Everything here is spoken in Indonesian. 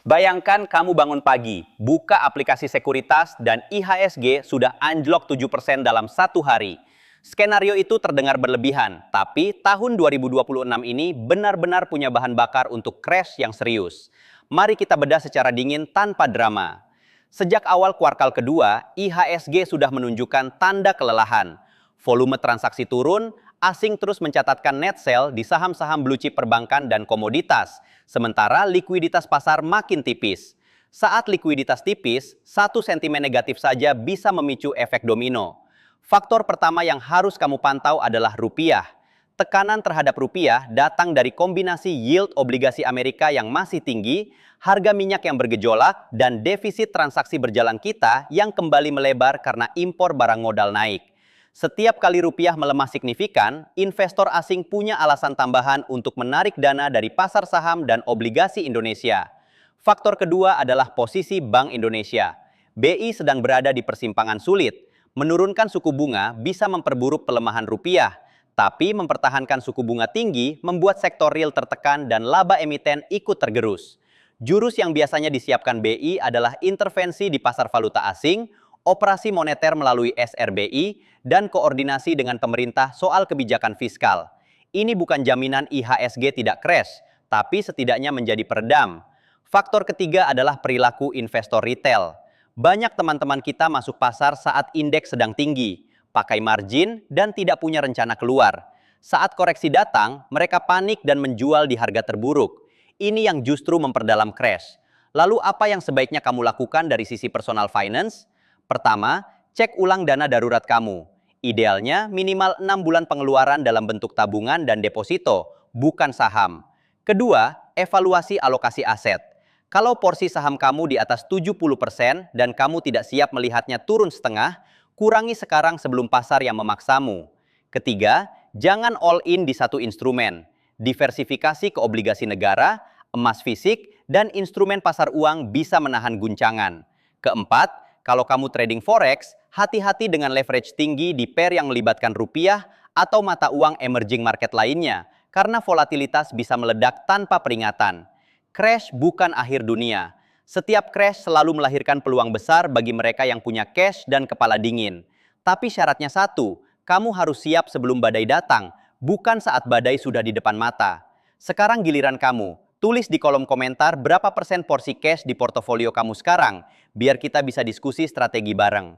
Bayangkan kamu bangun pagi, buka aplikasi sekuritas, dan IHSG sudah anjlok 7% dalam satu hari. Skenario itu terdengar berlebihan, tapi tahun 2026 ini benar-benar punya bahan bakar untuk crash yang serius. Mari kita bedah secara dingin tanpa drama. Sejak awal kuartal kedua, IHSG sudah menunjukkan tanda kelelahan. Volume transaksi turun, asing terus mencatatkan net sell di saham-saham blue chip perbankan dan komoditas, sementara likuiditas pasar makin tipis. Saat likuiditas tipis, satu sentimen negatif saja bisa memicu efek domino. Faktor pertama yang harus kamu pantau adalah rupiah. Tekanan terhadap rupiah datang dari kombinasi yield obligasi Amerika yang masih tinggi, harga minyak yang bergejolak, dan defisit transaksi berjalan kita yang kembali melebar karena impor barang modal naik. Setiap kali rupiah melemah signifikan, investor asing punya alasan tambahan untuk menarik dana dari pasar saham dan obligasi Indonesia. Faktor kedua adalah posisi Bank Indonesia. BI sedang berada di persimpangan sulit. Menurunkan suku bunga bisa memperburuk pelemahan rupiah, tapi mempertahankan suku bunga tinggi membuat sektor real tertekan dan laba emiten ikut tergerus. Jurus yang biasanya disiapkan BI adalah intervensi di pasar valuta asing, operasi moneter melalui SRBI, dan koordinasi dengan pemerintah soal kebijakan fiskal. Ini bukan jaminan IHSG tidak crash, tapi setidaknya menjadi peredam. Faktor ketiga adalah perilaku investor retail. Banyak teman-teman kita masuk pasar saat indeks sedang tinggi, pakai margin, dan tidak punya rencana keluar. Saat koreksi datang, mereka panik dan menjual di harga terburuk. Ini yang justru memperdalam crash. Lalu apa yang sebaiknya kamu lakukan dari sisi personal finance? Pertama, cek ulang dana darurat kamu. Idealnya minimal 6 bulan pengeluaran dalam bentuk tabungan dan deposito, bukan saham. Kedua, evaluasi alokasi aset. Kalau porsi saham kamu di atas 70% dan kamu tidak siap melihatnya turun setengah, kurangi sekarang sebelum pasar yang memaksamu. Ketiga, jangan all in di satu instrumen. Diversifikasi ke obligasi negara, emas fisik, dan instrumen pasar uang bisa menahan guncangan. Keempat, kalau kamu trading forex, hati-hati dengan leverage tinggi di pair yang melibatkan rupiah atau mata uang emerging market lainnya, karena volatilitas bisa meledak tanpa peringatan. Crash bukan akhir dunia. Setiap crash selalu melahirkan peluang besar bagi mereka yang punya cash dan kepala dingin. Tapi syaratnya satu, kamu harus siap sebelum badai datang, bukan saat badai sudah di depan mata. Sekarang giliran kamu. Tulis di kolom komentar berapa persen porsi cash di portofolio kamu sekarang, biar kita bisa diskusi strategi bareng.